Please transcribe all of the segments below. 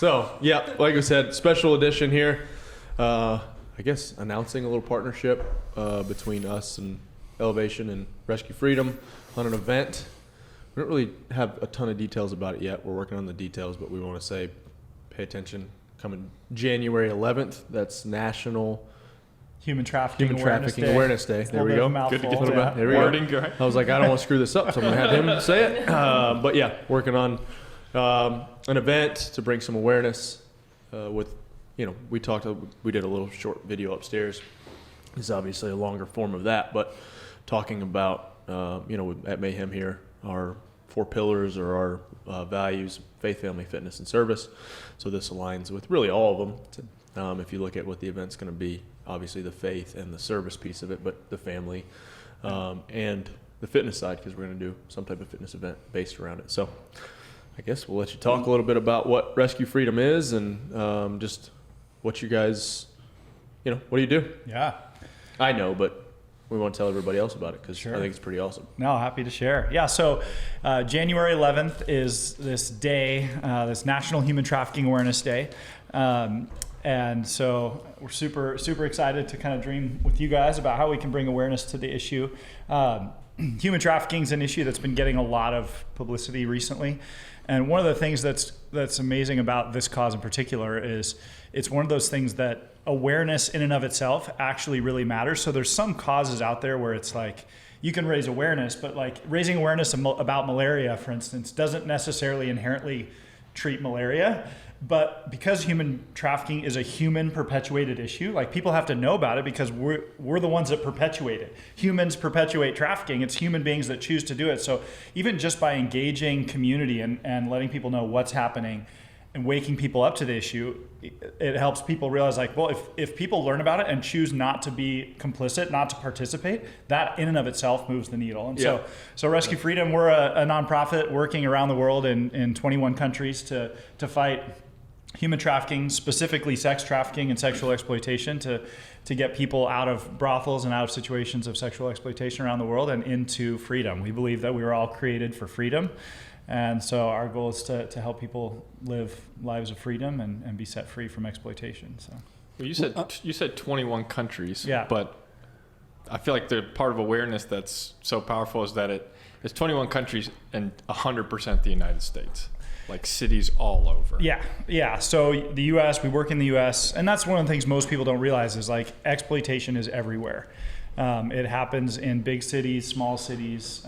So, yeah, like I said, special edition here. I guess announcing a little partnership between us and Elevation and Rescue Freedom on an event. We don't really have a ton of details about it yet. We're working on the details, but we want to say pay attention. Coming January 11th, that's National Human Trafficking Awareness Day. There we go. Good to get the there we wording. Go. I was like, I don't want to screw this up, so I'm going to have him say it. But yeah, working on an event to bring some awareness with, we did a little short video upstairs. It's obviously a longer form of that, but talking about, at Mayhem here, our 4 pillars or our values: faith, family, fitness, and service. So this aligns with really all of them. If you look at what the event's going to be, obviously the faith and the service piece of it, but the family and the fitness side, because we're going to do some type of fitness event based around it. So I guess we'll let you talk a little bit about what Rescue Freedom is and just what you guys, what do you do? Yeah. I know, but we want to tell everybody else about it because Sure. I think it's pretty awesome. No, happy to share. Yeah, so January 11th is this day, this National Human Trafficking Awareness Day. And so we're super, super excited to kind of dream with you guys about how we can bring awareness to the issue. Human trafficking is an issue that's been getting a lot of publicity recently. And one of the things that's amazing about this cause in particular is it's one of those things that awareness in and of itself actually really matters. So there's some causes out there where it's like you can raise awareness, but like raising awareness about malaria, for instance, doesn't necessarily inherently treat malaria. But because human trafficking is a human perpetuated issue, like people have to know about it because we're the ones that perpetuate it. Humans perpetuate trafficking. It's human beings that choose to do it. So even just by engaging community and letting people know what's happening and waking people up to the issue, it helps people realize like, well, if people learn about it and choose not to be complicit, not to participate, that in and of itself moves the needle. And so Rescue Freedom, we're a nonprofit working around the world in 21 countries to fight human trafficking, specifically sex trafficking and sexual exploitation, to get people out of brothels and out of situations of sexual exploitation around the world and into freedom. We believe that we were all created for freedom. And so our goal is to help people live lives of freedom and be set free from exploitation. So well, you said 21 countries, yeah. But I feel like the part of awareness that's so powerful is that it's 21 countries and 100% the United States. Like cities all over. Yeah. So the U.S., we work in the U.S., and that's one of the things most people don't realize is like exploitation is everywhere. It happens in big cities, small cities,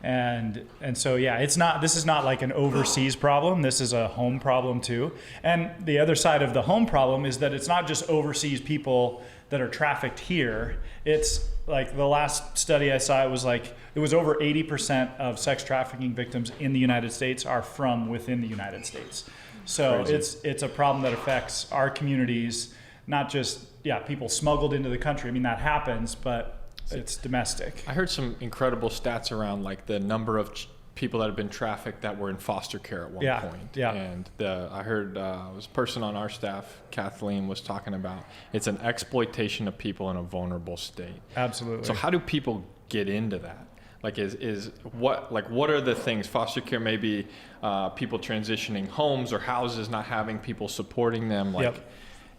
and so this is not like an overseas problem. This is a home problem too. And the other side of the home problem is that it's not just overseas people that are trafficked here. It's like the last study I saw, it was over 80% of sex trafficking victims in the United States are from within the United States. So it's a problem that affects our communities, not just people smuggled into the country. I mean, that happens, but it's domestic. I heard some incredible stats around like the number of people that have been trafficked that were in foster care at one point. Yeah. And I heard it was a person on our staff, Kathleen, was talking about it's an exploitation of people in a vulnerable state. Absolutely. So how do people get into that? Like what are the things? Foster care may be people transitioning homes or houses, not having people supporting them.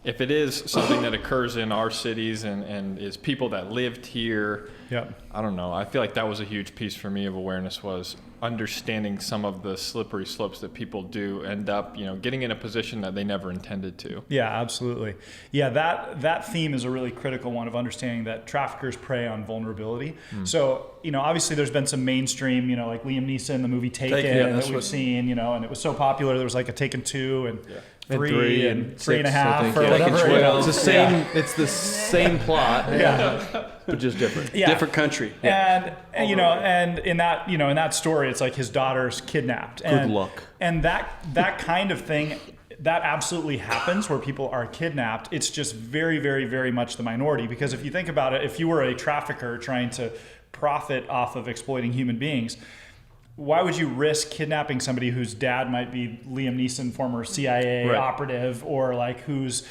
If it is something that occurs in our cities and is people that lived here, I don't know. I feel like that was a huge piece for me of awareness, was understanding some of the slippery slopes that people do end up, getting in a position that they never intended to. Yeah, absolutely. Yeah, that theme is a really critical one of understanding that traffickers prey on vulnerability. So, obviously there's been some mainstream, like Liam Neeson, the movie Taken that we've seen, and it was so popular. There was like a Taken 2 and 3 and 3.5 or whatever. It's the same. It's the same plot. But just different. Different country. And in that story, it's like his daughter's kidnapped. Good luck. And that kind of thing, that absolutely happens where people are kidnapped. It's just very, very, very much the minority. Because if you think about it, if you were a trafficker trying to profit off of exploiting human beings, why would you risk kidnapping somebody whose dad might be Liam Neeson, former CIA operative, or like who's,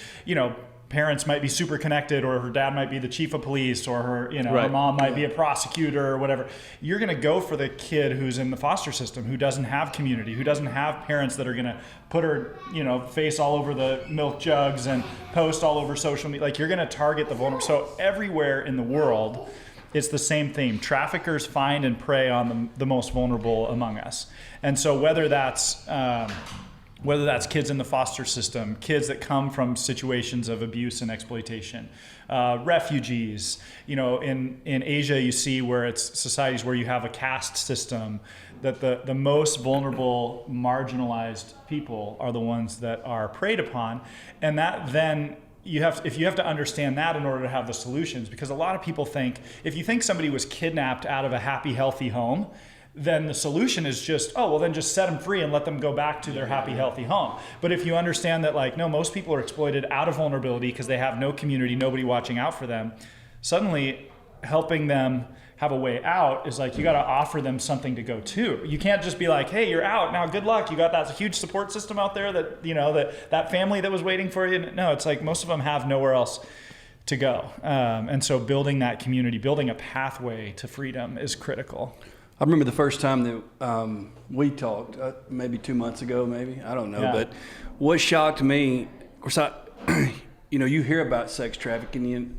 parents might be super connected, or her dad might be the chief of police, or her, you know, Right. her mom might be a prosecutor or whatever. You're going to go for the kid who's in the foster system, who doesn't have community, who doesn't have parents that are going to put her, you know, face all over the milk jugs and post all over social media. Like, you're going to target the vulnerable. So everywhere in the world, it's the same theme. Traffickers find and prey on the most vulnerable among us. And so whether that's kids in the foster system, kids that come from situations of abuse and exploitation, refugees, you know, in Asia you see where it's societies where you have a caste system, that the most vulnerable, marginalized people are the ones that are preyed upon. And that then you have to understand that in order to have the solutions, because a lot of people think, if you think somebody was kidnapped out of a happy, healthy home, then the solution is just, oh, well, then just set them free and let them go back to their happy, healthy home. But if you understand that, like, no, most people are exploited out of vulnerability because they have no community, nobody watching out for them, suddenly helping them have a way out is like, you got to offer them something to go to. You can't just be like, hey, you're out now, good luck. You got that huge support system out there that, you know, that family that was waiting for you. No, it's like most of them have nowhere else to go. And so building that community, building a pathway to freedom is critical. I remember the first time that we talked, maybe 2 months ago, maybe, I don't know. Yeah. But what shocked me, of course, you know, you hear about sex trafficking, and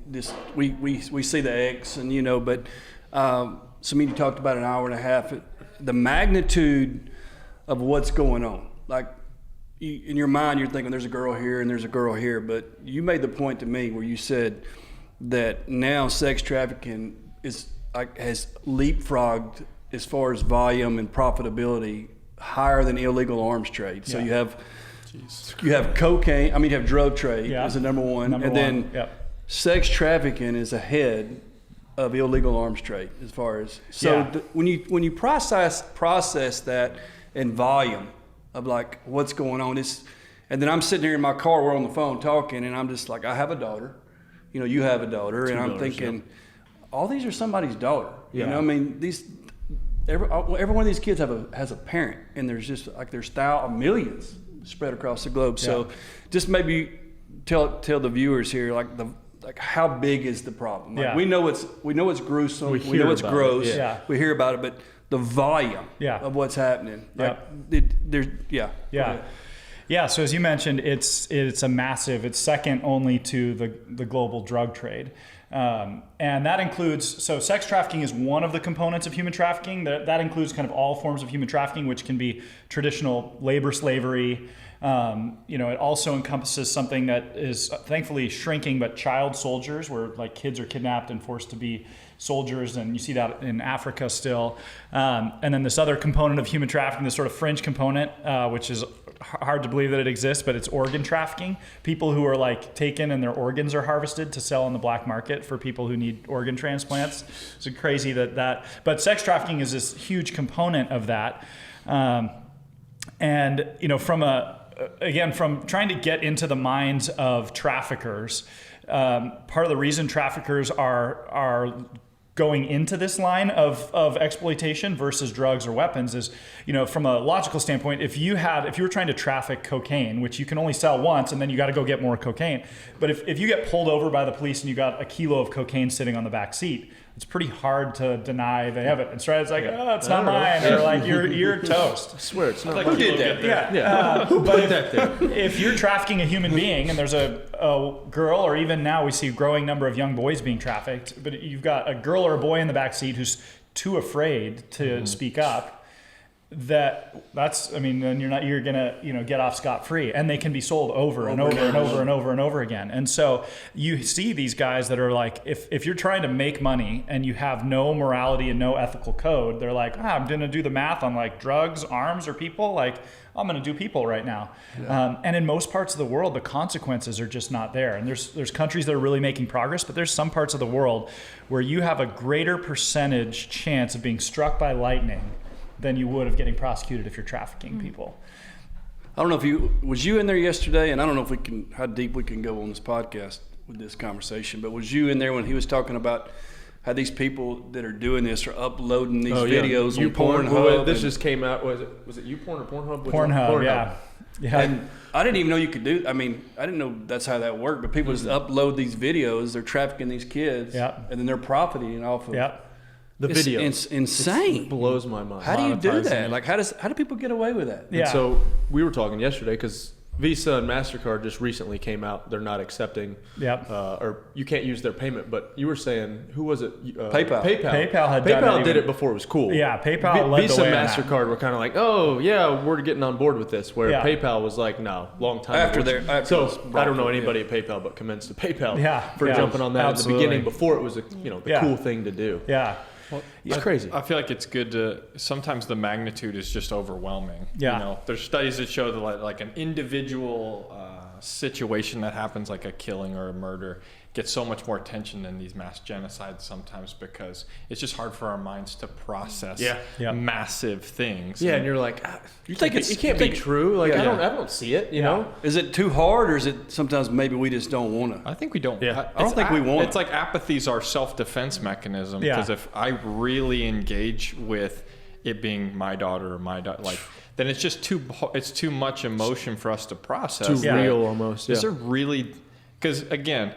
we see the X, and, you know, but Samini talked about an hour and a half. The magnitude of what's going on, like, in your mind, you're thinking there's a girl here and there's a girl here, but you made the point to me where you said that now sex trafficking is like has leapfrogged as far as volume and profitability higher than illegal arms trade. So Yeah. you have cocaine. I mean, you have drug trade as the number one, then Yep. sex trafficking is ahead of illegal arms trade as far as when you process that in volume of like what's going on, and then I'm sitting here in my car, we're on the phone talking, and I'm just like, I have a daughter, you know, you have a daughter, and I'm thinking, all these are somebody's daughter. You know, I mean, every one of these kids has a parent, and there's just like there's millions spread across the globe. So just maybe tell the viewers here like how big is the problem? Like, we know it's gruesome. We know it's gross. We hear about it, but the volume of what's happening. So as you mentioned, it's it's second only to the global drug trade. And that includes, so sex trafficking is one of the components of human trafficking. That includes kind of all forms of human trafficking, which can be traditional labor slavery. You know, it also encompasses something that is thankfully shrinking, but child soldiers, where like kids are kidnapped and forced to be soldiers, and you see that in Africa still. And then this other component of human trafficking, this sort of fringe component, which is hard to believe that it exists, but it's organ trafficking. People who are like taken and their organs are harvested to sell on the black market for people who need organ transplants. It's crazy but sex trafficking is this huge component of that. And, you know, from trying to get into the minds of traffickers, part of the reason traffickers are going into this line of exploitation versus drugs or weapons is, you know, from a logical standpoint, if you were trying to traffic cocaine, which you can only sell once and then you got to go get more cocaine. But if you get pulled over by the police and you got a kilo of cocaine sitting on the back seat, it's pretty hard to deny the evidence, right? It's like, oh, it's not mine, or like you're toast. I swear it's not. Who did that? Who put that there? If you're trafficking a human being, and there's a girl, or even now we see a growing number of young boys being trafficked, but you've got a girl or a boy in the back seat who's too afraid to speak up, then you're gonna, you know, get off scot-free, and they can be sold over and over again. And so you see these guys that are like, if you're trying to make money and you have no morality and no ethical code, they're like, I'm gonna do the math on like drugs, arms, or people. Like, I'm gonna do people right now. And in most parts of the world, the consequences are just not there. And there's countries that are really making progress, but there's some parts of the world where you have a greater percentage chance of being struck by lightning than you would of getting prosecuted if you're trafficking people. I don't know if was you in there yesterday, and I don't know how deep we can go on this podcast with this conversation, but was you in there when he was talking about how these people that are doing this are uploading these videos on Pornhub? This just came out. Was it YouPorn or Pornhub? Pornhub, yeah. Yeah. And I didn't even know you could do. I mean, I didn't know that's how that worked. But people just upload these videos. They're trafficking these kids, and then they're profiting off of. Yeah. The video. It's insane. It blows my mind. How do you do Monetizing that? it. Like, how do people get away with that? Yeah. And so we were talking yesterday because Visa and MasterCard just recently came out. They're not accepting, or you can't use their payment. But you were saying, who was it? PayPal. PayPal did it before it was cool. Yeah, PayPal led Visa the way and on that. MasterCard were kind of like, oh yeah, we're getting on board with this. Where PayPal was like, no, long time After ago. their- So after I don't know yeah. anybody at PayPal, but commends to PayPal for Yeah, jumping on that absolutely. at the beginning before it was the cool thing to do. Yeah. It's crazy. I feel like it's good to, sometimes the magnitude is just overwhelming. Yeah. You know, there's studies that show that like an individual situation that happens, like a killing or a murder, gets so much more attention than these mass genocides sometimes, because it's just hard for our minds to process massive things. Yeah, and you're like, You think it can't be true. Like I don't see it. You know. Is it too hard, or is it sometimes maybe we just don't want to? I think we don't. Yeah. I don't think we want It's like apathy's our self-defense mechanism. Yeah. Because if I really engage with it being my daughter or my daughter, like, then it's just too much emotion for us to process. Too real almost. Yeah. Is there really? Because again,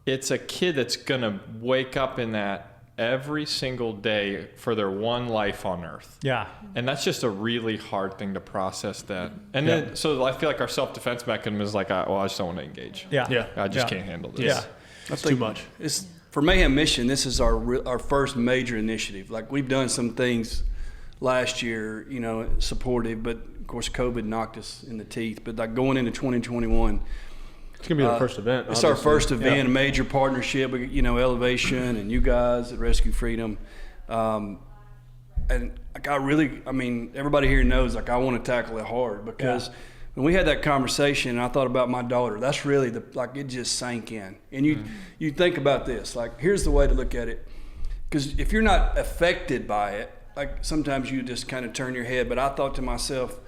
it's a kid that's gonna wake up in that every single day for their one life on earth. Yeah. And that's just a really hard thing to process that. And then, so I feel like our self-defense mechanism is like, I just don't want to engage. Yeah. Yeah. I just can't handle this. Yeah. That's too much. It's for Mayhem Mission. This is our first major initiative. Like, we've done some things last year, supportive, but of course COVID knocked us in the teeth. But like going into 2021. It's gonna be the first event. It's our first event, a major partnership with Elevation and you guys at Rescue Freedom, and like everybody here knows like I want to tackle it hard, because when we had that conversation and I thought about my daughter, that's really it just sank in. And you think about this, like here's the way to look at it, because if you're not affected by it, like sometimes you just kind of turn your head. But I thought to myself,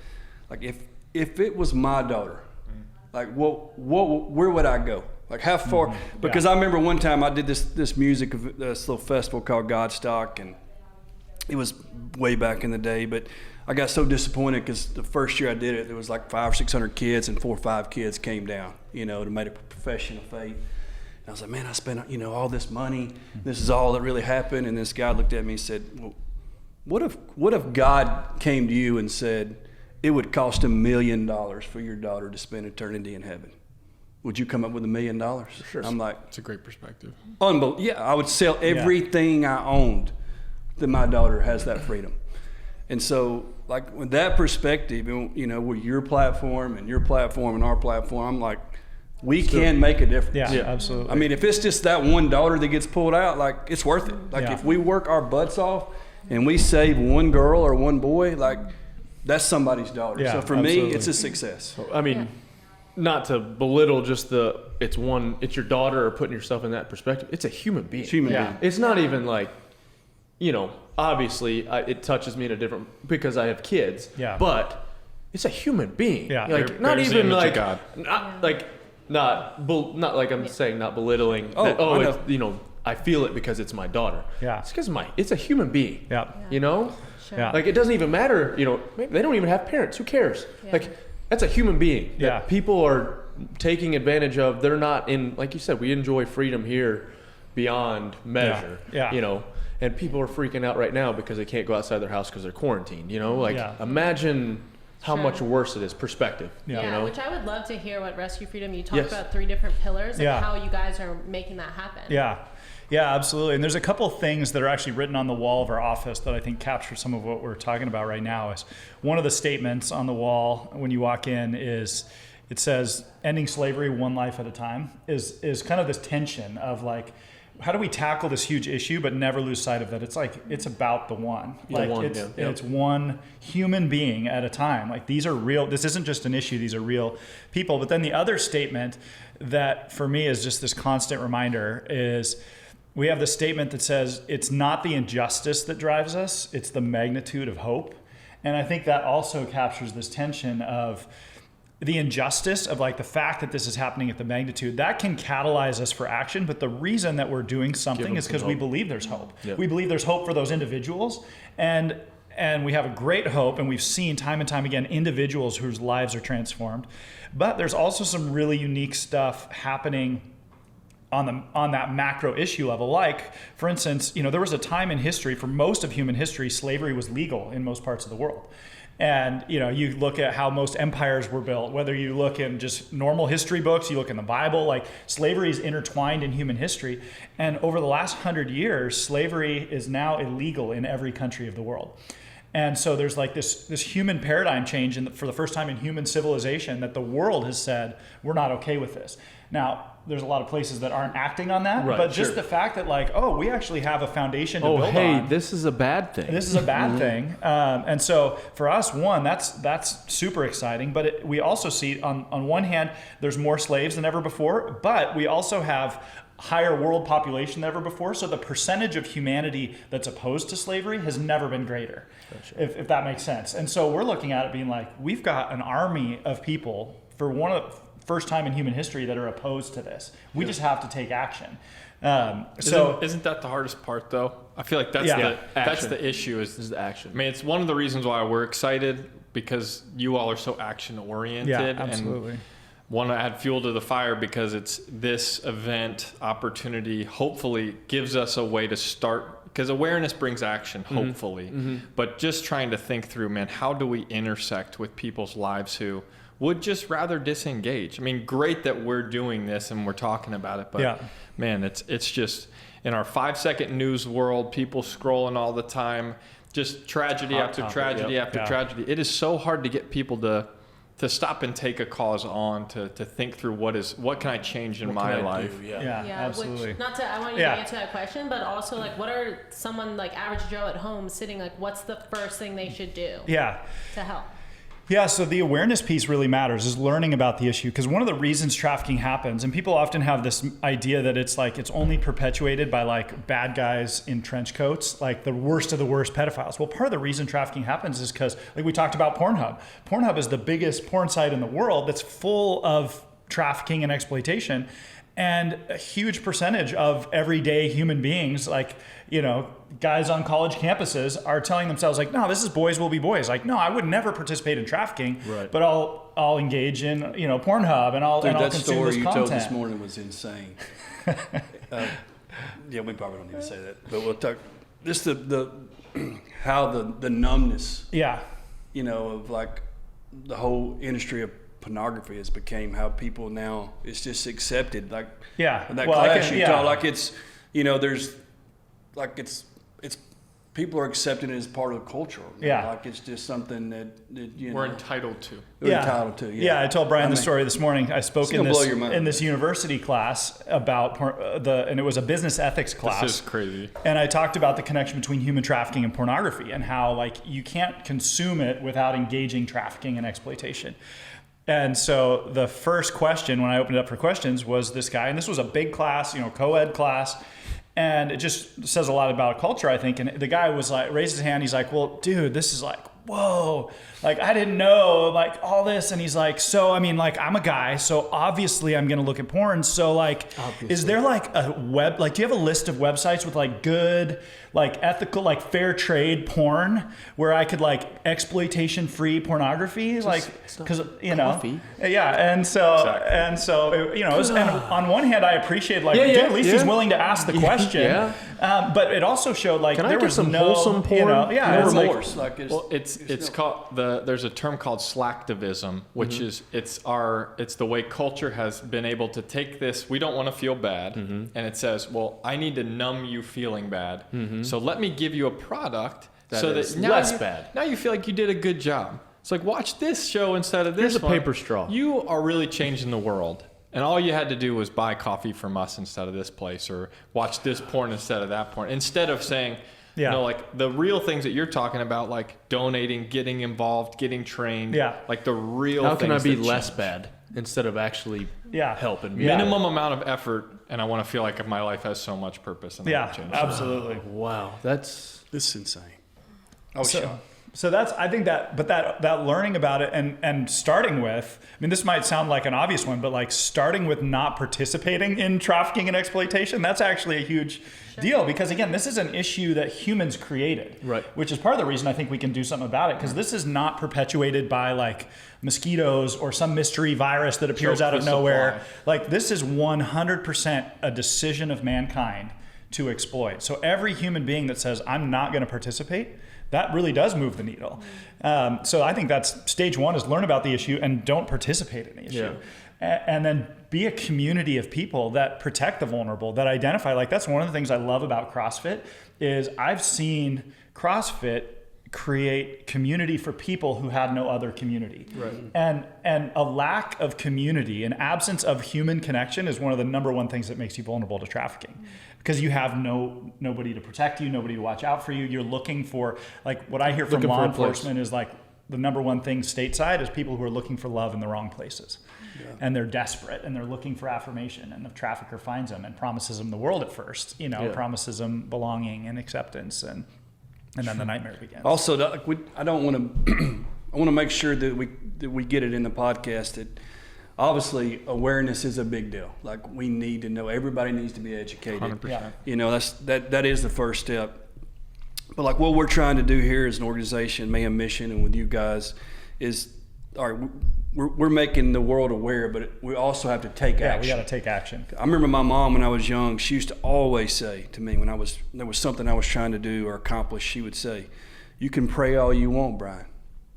like if it was my daughter. Like, where would I go? Like, how far? Because I remember one time I did this music, this little festival called Godstock, and it was way back in the day. But I got so disappointed because the first year I did it, there was like 500 or 600 kids, and 4 or 5 kids came down, to make a profession of faith. And I was like, man, I spent all this money. This is all that really happened. And this guy looked at me and said, well, what if God came to you and said, it would cost $1 million for your daughter to spend eternity in heaven? Would you come up with $1 million? Sure. I'm like, It's a great perspective. unbelievable. Yeah, I would sell everything I owned that my daughter has that freedom. And so, like, with that perspective, with your platform and our platform, I'm like, we can make a difference. Yeah, absolutely. I mean, if it's just that one daughter that gets pulled out, like, it's worth it. Like, if we work our butts off and we save one girl or one boy, like, that's somebody's daughter. Yeah, so for absolutely. me, it's a success. I mean, not to belittle just it's your daughter, or putting yourself in that perspective. It's a human being. being. It's not even like, obviously it touches me in a different, because I have kids. Yeah. But it's a human being. Yeah. Like Bears the even image of like God. not like I'm saying, not belittling. Oh, I it's, I feel it because it's my daughter. Yeah. It's because it's a human being. Yeah. Sure. Yeah. Like, it doesn't even matter, maybe they don't even have parents. Who cares? Yeah. Like, that's a human being that Yeah. people are taking advantage of. They're not in, like you said, we enjoy freedom here beyond measure. Yeah. And people are freaking out right now because they can't go outside their house because they're quarantined. Like, Yeah. imagine how Sure. much worse it is. Perspective. Yeah, which I would love to hear what Rescue Freedom, you talked Yes. about 3 different pillars and Yeah. how you guys are making that happen. Yeah, absolutely. And there's a couple of things that are actually written on the wall of our office that I think capture some of what we're talking about right now. Is one of the statements on the wall when you walk in is, it says, ending slavery one life at a time, is kind of this tension of like, how do we tackle this huge issue but never lose sight of that it's about the one. It's one human being at a time. Like, these are real, this isn't just an issue, these are real people. But then the other statement that for me is just this constant reminder is, we have the statement that says, it's not the injustice that drives us, it's the magnitude of hope. And I think that also captures this tension of the injustice of like the fact that this is happening at the magnitude that can catalyze us for action. But the reason that we're doing something is because we believe there's hope. Yep. We believe there's hope for those individuals. And And we have a great hope, and we've seen time and time again individuals whose lives are transformed. But there's also some really unique stuff happening on that macro issue level. Like, for instance, there was a time in history, for most of human history, slavery was legal in most parts of the world. And, you look at how most empires were built, whether you look in just normal history books, you look in the Bible, like slavery is intertwined in human history. And over the last 100 years, slavery is now illegal in every country of the world. And so there's like this human paradigm change for the first time in human civilization that the world has said, we're not okay with this. Now, there's a lot of places that aren't acting on that, but just the fact that we actually have a foundation to build on. Oh, hey, this is a bad thing. This is a bad thing. And so for us, one, that's super exciting. But we also see on one hand, there's more slaves than ever before, but we also have higher world population than ever before. So the percentage of humanity that's opposed to slavery has never been greater, if that makes sense. And so we're looking at it being like, we've got an army of people for one of the first time in human history that are opposed to this. We just have to take action. Isn't that the hardest part, though? I feel like that's the issue. Is the action. I mean, it's one of the reasons why we're excited, because you all are so action oriented. Yeah, absolutely. And want to add fuel to the fire, because it's this event opportunity hopefully gives us a way to start, because awareness brings action, hopefully. But just trying to think through, man, how do we intersect with people's lives who would just rather disengage? I mean, great that we're doing this and we're talking about it, but man, it's just in our 5-second news world, people scrolling all the time, just tragedy after tragedy after tragedy. It is so hard to get people to stop and take a cause on, to think through what can I change in my life. Absolutely. I want you to answer that question, but also what are someone like average Joe at home sitting, what's the first thing they should do to help? Yeah, so the awareness piece really matters, is learning about the issue. Because one of the reasons trafficking happens, and people often have this idea that it's only perpetuated by bad guys in trench coats, like the worst of the worst pedophiles. Well, part of the reason trafficking happens is because, we talked about Pornhub. Pornhub is the biggest porn site in the world that's full of trafficking and exploitation. And a huge percentage of everyday human beings, guys on college campuses, are telling themselves no, this is boys will be boys. No, I would never participate in trafficking, but I'll engage in Pornhub and I'll consume this content. That story you told this morning was insane. We probably don't need to say that, but we'll talk. Just how the numbness, of the whole industry of pornography has became how people now, it's just accepted. In that class you taught, there's it's people are accepting it as part of the culture. It's just something that we're entitled to. We're entitled to. I told Brian the story this morning. I spoke in this university class about and it was a business ethics class. This is crazy. And I talked about the connection between human trafficking and pornography, and how you can't consume it without engaging trafficking and exploitation. And so the first question, when I opened it up for questions, was this guy, and this was a big class, co-ed class, and it just says a lot about culture, I think. And the guy was raised his hand. He's like, well, dude, this is whoa, I didn't know all this. And he's like, so, I'm a guy, so obviously I'm going to look at porn. So is there a web, do you have a list of websites with good, ethical, fair trade porn where I could exploitation free pornography? Cause coffee. And so, and on one hand I appreciate dude, at least he's willing to ask the question. But it also showed there was some no wholesome porn? No remorse. It's called there's a term called slacktivism, which is it's the way culture has been able to take this. We don't want to feel bad, and it says, well, I need to numb you feeling bad, so let me give you a product that now less bad. Now you feel like you did a good job. It's watch this show instead of this. Here's a paper straw. You are really changing the world. And all you had to do was buy coffee from us instead of this place, or watch this porn instead of that porn. Instead of saying, the real things that you're talking about, donating, getting involved, getting trained, the real How things. How can I be less bad instead of actually helping me? Minimum amount of effort, and I want to feel like my life has so much purpose. And absolutely. Wow, this is insane. I was shocked. So I think that learning about it and starting with, I mean, this might sound like an obvious one, but like starting with not participating in trafficking and exploitation, that's actually a huge deal, because again, this is an issue that humans created, right? Which is part of the reason I think we can do something about it, because this is not perpetuated by like mosquitoes or some mystery virus that appears out of nowhere. Like this is 100% a decision of mankind to exploit. So every human being that says, I'm not going to participate, that really does move the needle. So I think that's stage one, is learn about the issue and don't participate in the issue. And then be a community of people that protect the vulnerable, that identify. Like that's one of the things I love about CrossFit is I've seen CrossFit create community for people who had no other community. Right. And a lack of community, an absence of human connection is one of the number one things that makes you vulnerable to trafficking. Because you have nobody to protect you, nobody to watch out for you. You're looking for, like what I hear from law enforcement is like the number one thing stateside is people who are looking for love in the wrong places. Yeah. And they're desperate and they're looking for affirmation, and the trafficker finds them and promises them the world at first, promises them belonging and acceptance, and then the nightmare begins. Also, I don't want to, I want to make sure that we get it in the podcast that obviously awareness is a big deal. Like we need to know, everybody needs to be educated. 100%. That is the first step. But like what we're trying to do here as an organization, Mayhem Mission, and with you guys is, all right, we're making the world aware, but we also have to take action. Yeah, we got to take action. I remember my mom when I was young, she used to always say to me when there was something I was trying to do or accomplish, she would say, you can pray all you want, Brian,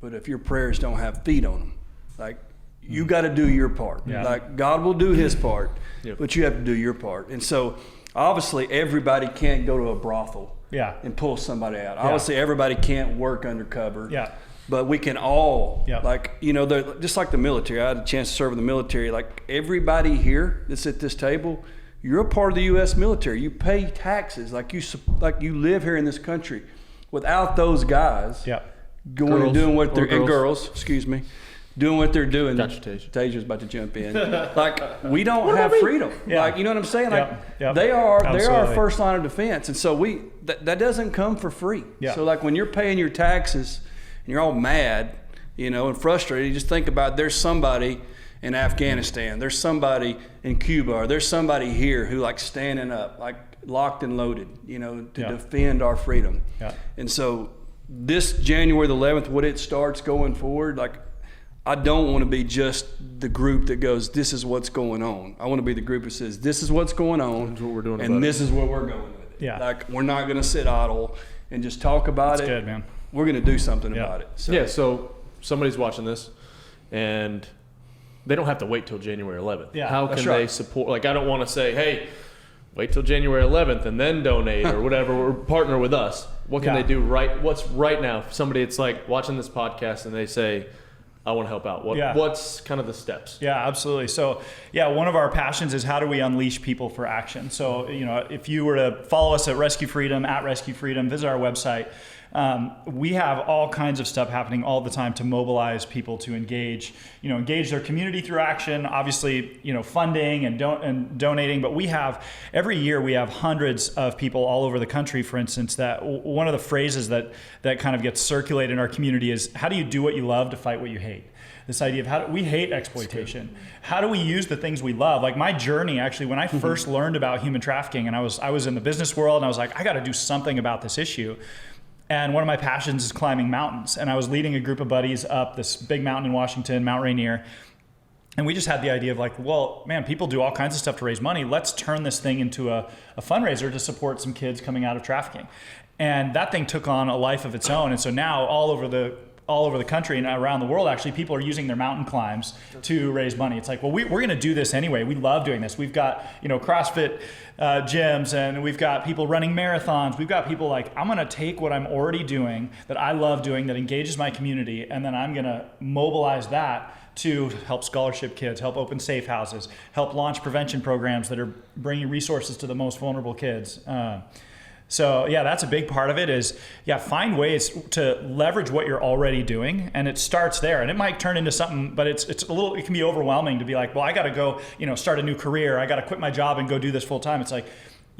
but if your prayers don't have feet on them, like you got to do your part. Yeah. Like God will do his part, but you have to do your part. And so obviously everybody can't go to a brothel and pull somebody out. Obviously everybody can't work undercover. Yeah. But we can all, just like the military. I had a chance to serve in the military. Like everybody here that's at this table, you're a part of the U.S. military. You pay taxes, like you live here in this country. Without those guys going and doing what they're doing what they're doing. Taser's about to jump in. Like we don't have freedom. Like you know what I'm saying? Like they are our first line of defense, and so that doesn't come for free. So like when you're paying your taxes and you're all mad, and frustrated, you just think about there's somebody in Afghanistan, there's somebody in Cuba, or there's somebody here who like standing up, like locked and loaded, to defend our freedom. And so this January the 11th, when it starts going forward, like I don't want to be just the group that goes, this is what's going on. I want to be the group that says, this is what's going on, what we're doing and this is what we're going with it. Like we're not going to sit idle and just talk about it. That's good, man. We're going to do something about it. So somebody's watching this and they don't have to wait till January 11th. How can they support? Like, I don't want to say, hey, wait till January 11th and then donate or whatever, or partner with us. What can they do what's right now? If somebody it's like watching this podcast and they say, I want to help out. What's kind of the steps? Yeah, absolutely. So one of our passions is how do we unleash people for action? So, if you were to follow us at Rescue Freedom, visit our website. We have all kinds of stuff happening all the time to mobilize people to engage their community through action, obviously, funding and donating. But every year we have hundreds of people all over the country, for instance, that one of the phrases that kind of gets circulated in our community is, how do you do what you love to fight what you hate? This idea of how we hate exploitation. How do we use the things we love? Like my journey, actually, when I first learned about human trafficking, and I was in the business world, and I was like, I got to do something about this issue. And one of my passions is climbing mountains. And I was leading a group of buddies up this big mountain in Washington, Mount Rainier. And we just had the idea of like, well, man, people do all kinds of stuff to raise money. Let's turn this thing into a fundraiser to support some kids coming out of trafficking. And that thing took on a life of its own. And so now all over the country and around the world, actually, people are using their mountain climbs to raise money. It's like, well, we're going to do this anyway. We love doing this. We've got, CrossFit gyms, and we've got people running marathons. We've got people like, I'm going to take what I'm already doing, that I love doing, that engages my community, and then I'm going to mobilize that to help scholarship kids, help open safe houses, help launch prevention programs that are bringing resources to the most vulnerable kids. So that's a big part of it is, find ways to leverage what you're already doing. And it starts there, and it might turn into something, but it can be overwhelming to be like, well, I got to go, start a new career. I got to quit my job and go do this full time. It's like,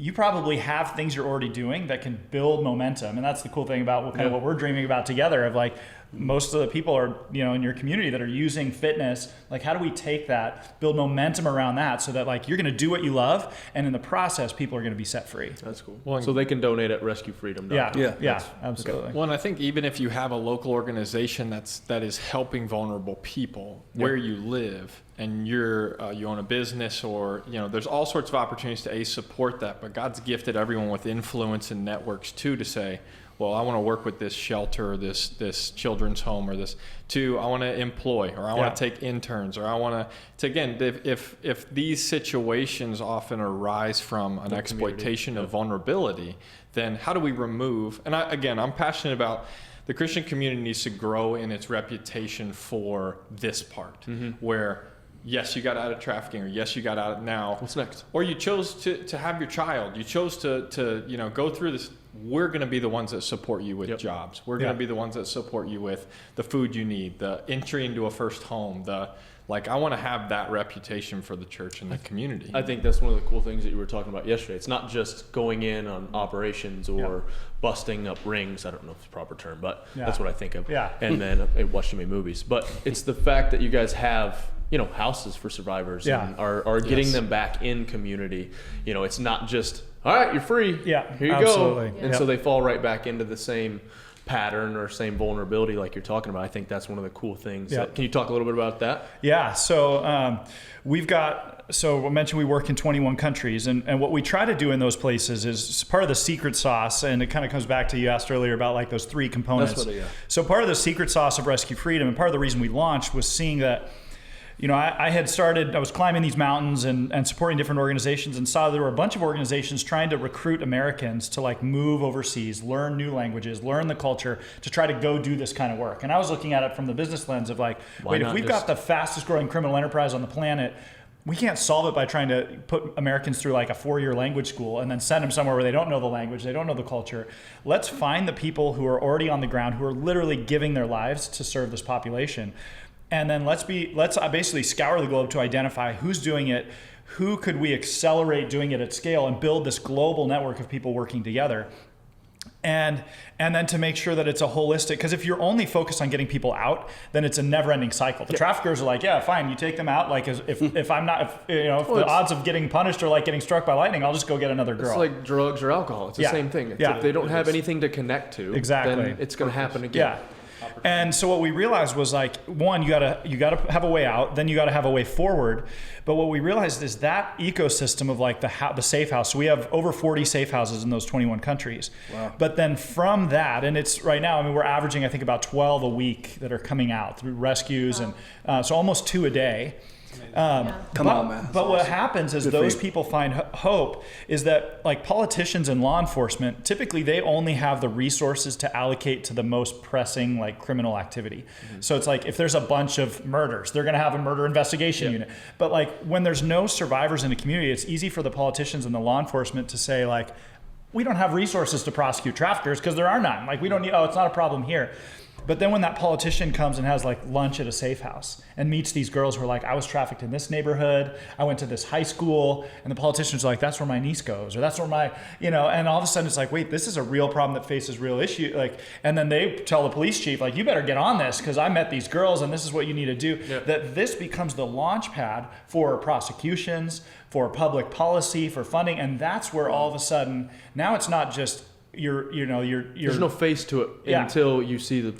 you probably have things you're already doing that can build momentum. And that's the cool thing about what we're dreaming about together, of like, most of the people are, in your community that are using fitness. Like, how do we take that, build momentum around that, so that like you're going to do what you love, and in the process, people are going to be set free. That's cool. Well, so they can donate at rescuefreedom.com. Yeah, absolutely. Okay. Well, and I think even if you have a local organization that is helping vulnerable people where you live, and you own a business, or there's all sorts of opportunities to support that. But God's gifted everyone with influence and networks too, to say, well, I want to work with this shelter, this children's home, or this. Two, I want to employ, or I want to take interns, or I want to again, if these situations often arise from an exploitation of vulnerability, then how do we remove? And I'm passionate about the Christian community needs to grow in its reputation for this part, where yes, you got out of trafficking, or yes, you got out now. What's next? Or you chose to have your child. You chose to go through this. We're going to be the ones that support you with jobs. We're going to be the ones that support you with the food you need, the entry into a first home, I want to have that reputation for the church and the community. I think that's one of the cool things that you were talking about yesterday. It's not just going in on operations or busting up rings. I don't know if it's the proper term, but that's what I think of. Yeah. And then I watch too many movies. But it's the fact that you guys have, houses for survivors and are getting them back in community. It's not just, all right, you're free. Yeah, here you absolutely. go. And so they fall right back into the same pattern or same vulnerability like you're talking about. I think that's one of the cool things. Can you talk a little bit about that? Yeah. So I mentioned we work in 21 countries, and what we try to do in those places is part of the secret sauce, and it kind of comes back to, you asked earlier about like those three components. So part of the secret sauce of Rescue Freedom, and part of the reason we launched, was seeing that I was climbing these mountains and supporting different organizations, and saw there were a bunch of organizations trying to recruit Americans to like move overseas, learn new languages, learn the culture, to try to go do this kind of work. And I was looking at it from the business lens of like, if we've got the fastest growing criminal enterprise on the planet, we can't solve it by trying to put Americans through like a 4-year language school and then send them somewhere where they don't know the language, they don't know the culture. Let's find the people who are already on the ground, who are literally giving their lives to serve this population. And then let's basically scour the globe to identify who's doing it, who could we accelerate doing it at scale, and build this global network of people working together. And then to make sure that it's a holistic, because if you're only focused on getting people out, then it's a never-ending cycle. The traffickers are like, yeah, fine, you take them out. Like if the odds of getting punished are like getting struck by lightning, I'll just go get another girl. It's like drugs or alcohol. It's the same thing. If they don't have anything to connect to, then it's going to happen again. Yeah. And so what we realized was like, one, you gotta have a way out, then you gotta have a way forward. But what we realized is that ecosystem of like the safe house. So we have over 40 safe houses in those 21 countries. Wow. But then from that, and it's right now, we're averaging I think about 12 a week that are coming out through rescues, and so almost 2 a day. Come on, man. But what happens is those people find hope is that like politicians and law enforcement, typically they only have the resources to allocate to the most pressing like criminal activity. So it's like if there's a bunch of murders, they're going to have a murder investigation unit. But like when there's no survivors in a community, it's easy for the politicians and the law enforcement to say like, we don't have resources to prosecute traffickers because there are none. Like we don't need, it's not a problem here. But then when that politician comes and has like lunch at a safe house and meets these girls who are like, I was trafficked in this neighborhood, I went to this high school, and the politician's like, that's where my niece goes, or that's where my, and all of a sudden it's like, wait, this is a real problem that faces real issue. Like, and then they tell the police chief, like, you better get on this because I met these girls and this is what you need to do. Yeah. That this becomes the launch pad for prosecutions, for public policy, for funding, and that's where all of a sudden, now it's not just there's no face to it until you see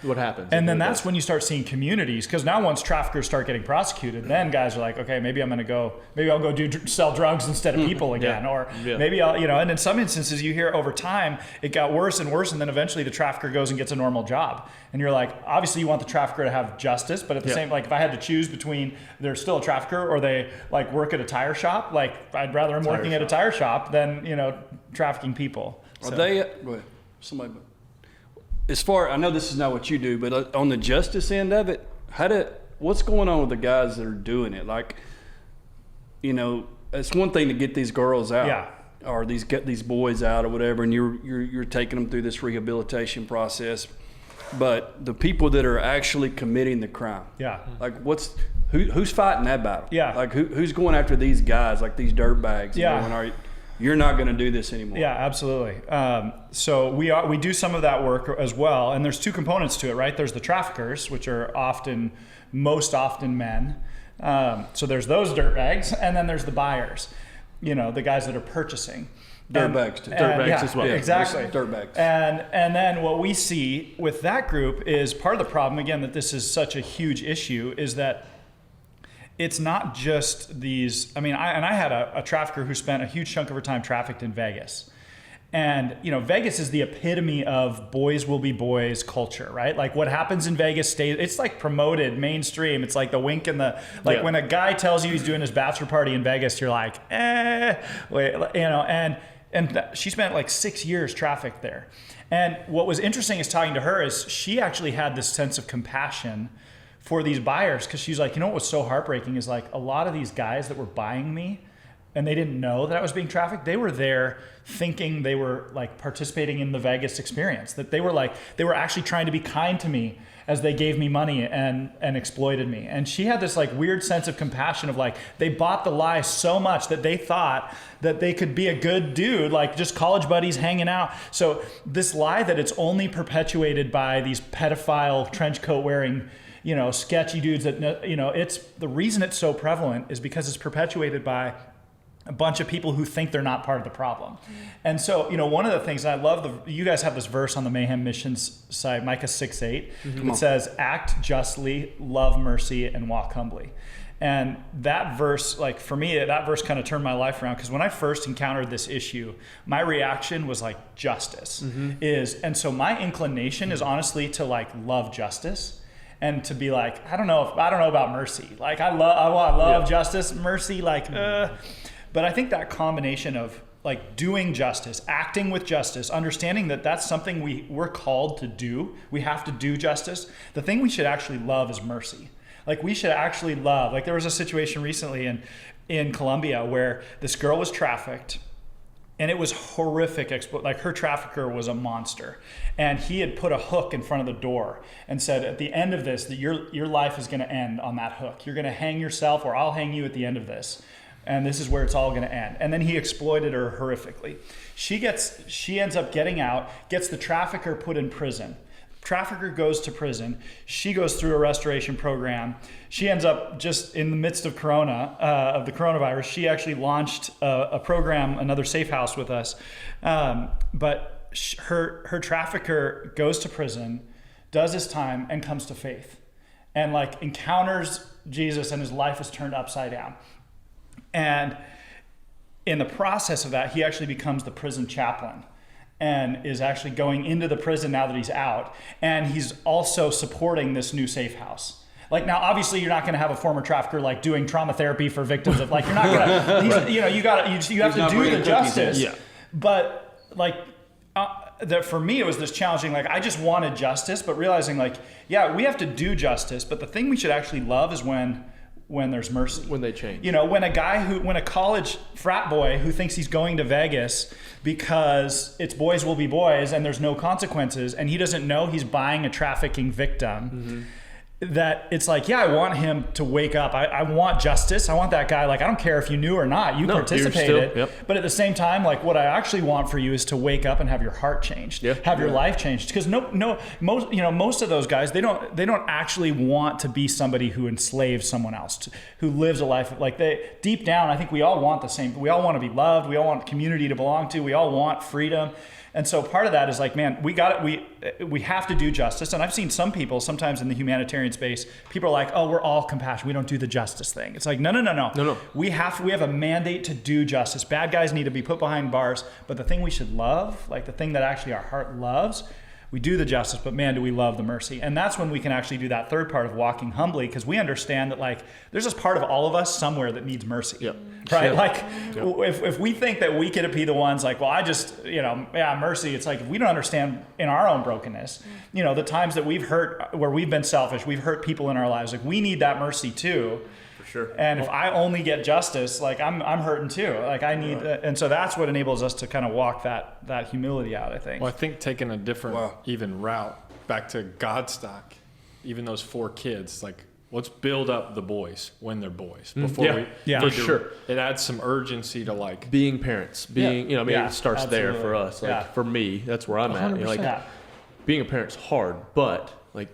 what happens. And then that's when you start seeing communities, because now once traffickers start getting prosecuted, then guys are like, okay, maybe I'll go sell drugs instead of people again, or maybe I'll, and in some instances you hear over time it got worse and worse, and then eventually the trafficker goes and gets a normal job, and you're like, obviously you want the trafficker to have justice, but at the same, like if I had to choose between they're still a trafficker or they like work at a tire shop, like I'd rather him working at a tire shop than trafficking people. Are they? Go ahead. Somebody. As far, I know this is not what you do, but on the justice end of it, what's going on with the guys that are doing it? Like, it's one thing to get these girls out, or get these boys out, or whatever, and you're taking them through this rehabilitation process. But the people that are actually committing the crime, like who's fighting that battle? Yeah, like who's going after these guys, like these dirtbags? you're not going to do this anymore. Yeah, absolutely. So we do some of that work as well, and there's two components to it, right? There's the traffickers, which are most often men. So there's those dirtbags, and then there's the buyers, the guys that are purchasing. Dirtbags too. Dirtbags as well. Yeah, exactly. Dirtbags. And then what we see with that group is part of the problem, again, that this is such a huge issue, is that it's not just these. I mean, I had a trafficker who spent a huge chunk of her time trafficked in Vegas. And, Vegas is the epitome of boys will be boys culture, right? Like what happens in Vegas stays, it's like promoted mainstream. It's like the wink and the, when a guy tells you he's doing his bachelor party in Vegas, you're like, wait, and she spent like 6 years trafficked there. And what was interesting is talking to her is she actually had this sense of compassion for these buyers, because she's like, what was so heartbreaking is like a lot of these guys that were buying me and they didn't know that I was being trafficked, they were there thinking they were like participating in the Vegas experience, that they were actually trying to be kind to me as they gave me money and exploited me. And she had this like weird sense of compassion of like, they bought the lie so much that they thought that they could be a good dude, like just college buddies hanging out. So this lie that it's only perpetuated by these pedophile trench coat wearing, sketchy dudes that, it's the reason it's so prevalent is because it's perpetuated by a bunch of people who think they're not part of the problem. And so, one of the things, and I love you guys have this verse on the Mayhem Mission's site, Micah 6:8. It says, act justly, love mercy, and walk humbly. And that verse, like for me, that verse kind of turned my life around, because when I first encountered this issue, my reaction was like justice and so my inclination is honestly to like love justice. And to be like, I don't know about mercy. Like I love justice, mercy, but I think that combination of like doing justice, acting with justice, understanding that that's something we're called to do. We have to do justice. The thing we should actually love is mercy. Like we should actually love. Like there was a situation recently in Colombia where this girl was trafficked. And it was horrific. Like her trafficker was a monster, and he had put a hook in front of the door and said, "At the end of this, that your life is going to end on that hook. You're going to hang yourself, or I'll hang you at the end of this, and this is where it's all going to end." And then he exploited her horrifically. She ends up getting out, gets the trafficker put in prison. Trafficker goes to prison. She goes through a restoration program. She ends up just in the midst of the coronavirus. She actually launched a program, another safe house with us. But her trafficker goes to prison, does his time, and comes to faith, and like encounters Jesus, and his life is turned upside down. And in the process of that, he actually becomes the prison chaplain, and is actually going into the prison now that he's out. And he's also supporting this new safe house. Like now, obviously you're not going to have a former trafficker like doing trauma therapy for victims of like, you're not going to, you have to do the justice. Yeah. But like, that for me, it was this challenging, like I just wanted justice, but realizing like, yeah, we have to do justice. But the thing we should actually love is when there's mercy. When they change. When a college frat boy who thinks he's going to Vegas because it's boys will be boys and there's no consequences, and he doesn't know he's buying a trafficking victim, that it's like, yeah, I want him to wake up. I want justice. I want that guy, like, I don't care if you knew or not, you participated. But at the same time, like what I actually want for you is to wake up and have your heart changed, have your life changed. Because most of those guys, they don't actually want to be somebody who enslaves someone else, who lives a life like they deep down. I think we all want the same. We all want to be loved. We all want community to belong to. We all want freedom. And so part of that is like, man, we have to do justice. And I've seen some people, sometimes in the humanitarian space, people are like, oh, we're all compassion. We don't do the justice thing. It's like, no. We have a mandate to do justice. Bad guys need to be put behind bars. But the thing we should love, like the thing that actually our heart loves, we do the justice, but man, do we love the mercy. And that's when we can actually do that third part of walking humbly, because we understand that like there's this part of all of us somewhere that needs mercy. Right? Like if we think that we get to be the ones like, well, I just, mercy. It's like, if we don't understand in our own brokenness, the times that we've hurt, where we've been selfish, we've hurt people in our lives. Like we need that mercy too. Sure. And if I only get justice, like I'm hurting too. Like I need, and so that's what enables us to kind of walk that humility out, I think. Well, I think taking a different even route back to Godstock, even those 4 kids, like let's build up the boys when they're boys before for sure. It adds some urgency to like being parents, being you know, I mean, it starts absolutely. there for us. Like for me, that's where I'm at. You know, like 100%. being a parent's hard, but like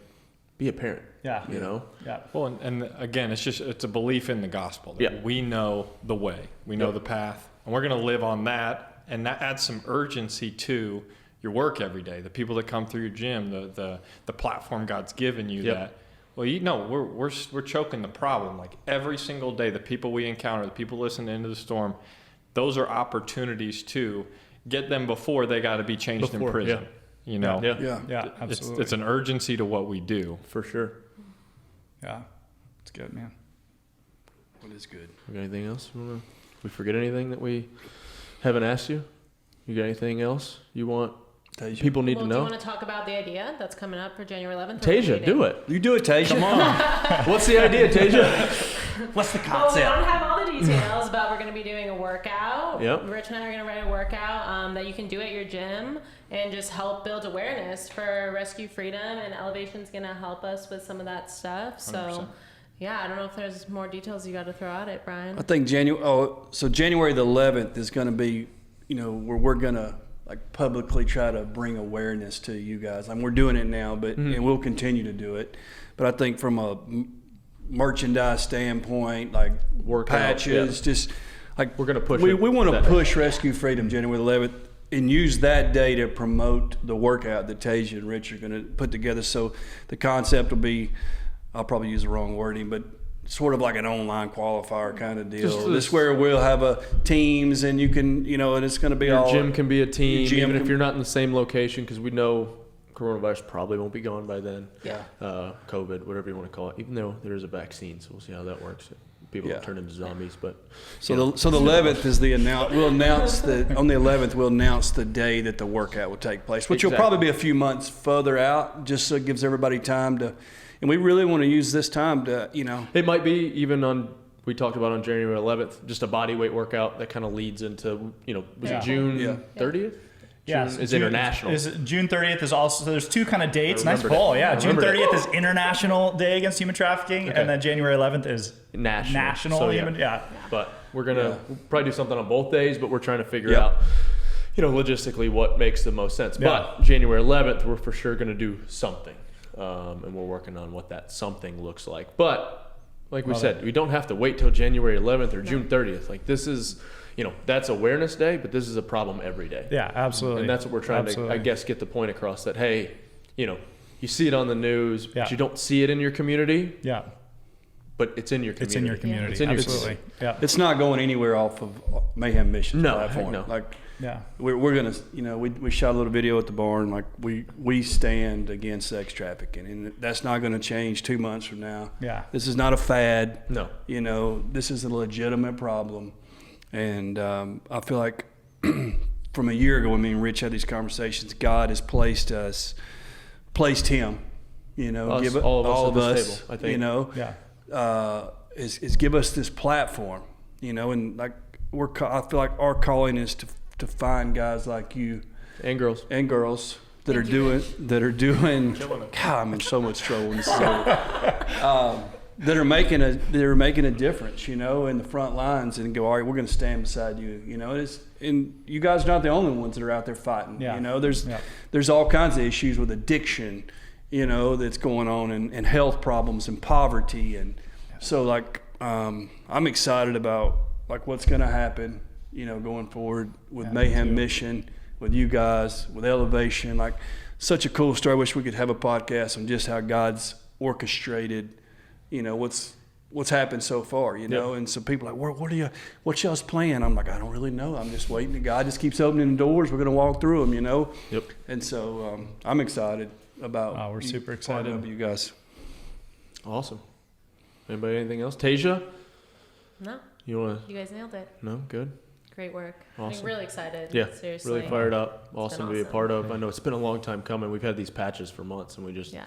be a parent. Yeah. You know? Yeah. Well, and again, it's a belief in the gospel that we know the way, we know the path, and we're going to live on that, and that adds some urgency to your work every day. The people that come through your gym, the platform God's given you. That well, you know, we're choking the problem like every single day. The people we encounter, the people listening into the storm, those are opportunities to get them before they got to be changed in prison. You know, absolutely. It's an urgency to what we do For sure. Yeah, it's good, man. What is good? We got anything else? We forget anything that we haven't asked you? You got anything else you want people need to know? Do you want to talk about the idea that's coming up for January 11th? Tasia, do it. You do it, Tasia. Come on. What's the idea, Tasia? What's the Well, we concept? don't have all the details, but we're going to be doing a workout. Yep. Rich and I are going to write a workout that you can do at your gym and just help build awareness for Rescue Freedom. And Elevation's going to help us with some of that stuff. So, 100%. yeah, I don't know if there's more details you got to throw at it, Brian. I think January the 11th is going to be, you know, where we're going to like publicly try to bring awareness to you guys. I mean, we're doing it now, but and we'll continue to do it. But I think from a merchandise standpoint, like Workout, patches, just like we're gonna push. We it want to that day. push Rescue Freedom January 11th and use that day to promote the workout that Tasia and Rich are going to put together. So the concept will be, I'll probably use the wrong wording, but sort of like an online qualifier kind of deal. This where we'll have a teams and you can, you know, and it's going to be Your all gym can be a team, gym even if can- you're not in the same location, because we know coronavirus probably won't be gone by then. Yeah. COVID, whatever you want to call it, even though there is a vaccine, so we'll see how that works. People don't turn into zombies, but So the 11th is the we'll announce that on the 11th we'll announce the day that the workout will take place, which will probably be a few months further out, just so it gives everybody time to. And we really want to use this time to, you know. it might be even on. We talked about on January 11th, just a body weight workout that kind of leads into, you know, was it June 30th? Yeah, June is international. June 30th is also, so there's two kind of dates. Nice remembered poll. it. Yeah, I June remembered 30th is International Day Against Human Trafficking, and then January 11th is National So, Human. Yeah. But we're gonna we'll probably do something on both days, but we're trying to figure out, you know, logistically what makes the most sense. But January 11th, we're for sure gonna do something, and we're working on what that something looks like. But like we said, we don't have to wait till January 11th or June 30th. Like this is, you know, that's Awareness Day, but this is a problem every day. Yeah, absolutely. And that's what we're trying to, I guess, get the point across that, hey, you know, you see it on the news, but you don't see it in your community. Yeah. But it's in your community. It's in your community. It's in your Absolutely. Yeah. It's not going anywhere off of Mayhem Mission platform. No. Like, Yeah. we're gonna, you know, we shot a little video at the barn. Like we stand against sex trafficking, and that's not going to change 2 months from now. Yeah. This is not a fad. No. You know, this is a legitimate problem, and I feel like from a year ago when me and Rich had these conversations, God has placed him. You know, Us, give it all of us all at of this us. table, I think. You know. Yeah. Is give us this platform, you know, and like I feel like our calling is to find guys like you And girls. that are doing God, I'm in so much trouble. This is over. That are making a difference, you know, in the front lines, and go, all right, we're going to stand beside you, you know. And you guys are not the only ones that are out there fighting. Yeah. You know, there's all kinds of issues with addiction, you know, that's going on, and health problems and poverty, and so like I'm excited about like what's going to happen, you know, going forward with Mayhem Mission, with you guys, with Elevation. Like such a cool story. I wish we could have a podcast on just how God's orchestrated, you know, what's happened so far, you know. And so people are like, what's y'all's plan? I'm like, I don't really know. I'm just waiting. God just keeps opening the doors. We're going to walk through them, you know. Yep. And so I'm excited about. We're super excited about you guys. Awesome. Anybody anything else? Tasia? No, You you guys nailed it. No? Good. Great work. Awesome. I'm really excited. Yeah. Seriously. Really fired up. Awesome to be a awesome. part of. I know it's been a long time coming. We've had these patches for months, and we just, you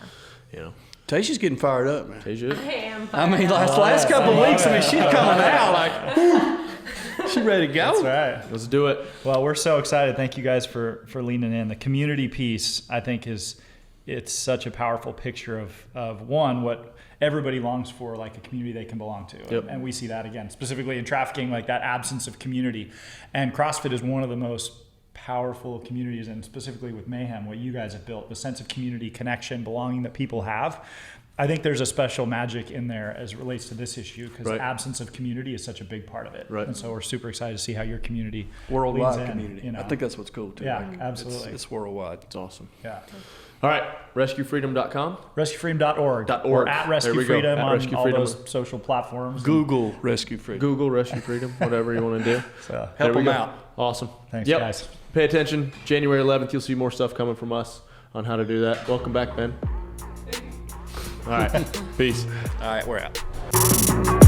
know. Tasia's getting fired up, man. Tasia? I am. I mean, fired up. last couple of weeks, I mean, she's coming out like, she ready to go. That's right. Let's do it. Well, we're so excited. Thank you guys for leaning in. The community piece, I think, is it's such a powerful picture of one, what everybody longs for, like a community they can belong to. Yep. And we see that again, specifically in trafficking, like that absence of community. And CrossFit is one of the most powerful communities, and specifically with Mayhem, what you guys have built, the sense of community, connection, belonging that people have. I think there's a special magic in there as it relates to this issue, because Right. absence of community is such a big part of it. Right. And so we're super excited to see how your community Worldwide leans in, community. you know. I think that's what's cool too. Yeah, Like, absolutely. It's worldwide. It's awesome. Yeah. All right, rescuefreedom.com. RescueFreedom.org. .org. Or at There Rescue we go. Freedom At on Rescue all Freedom. those social platforms. Google Rescue Freedom. Google Rescue Freedom, whatever you want to do. So, There Help we them go. out. Awesome. thanks, Yep. guys. Pay attention. January 11th, you'll see more stuff coming from us on how to do that. Welcome back, Ben. All right. Peace. All right, we're out.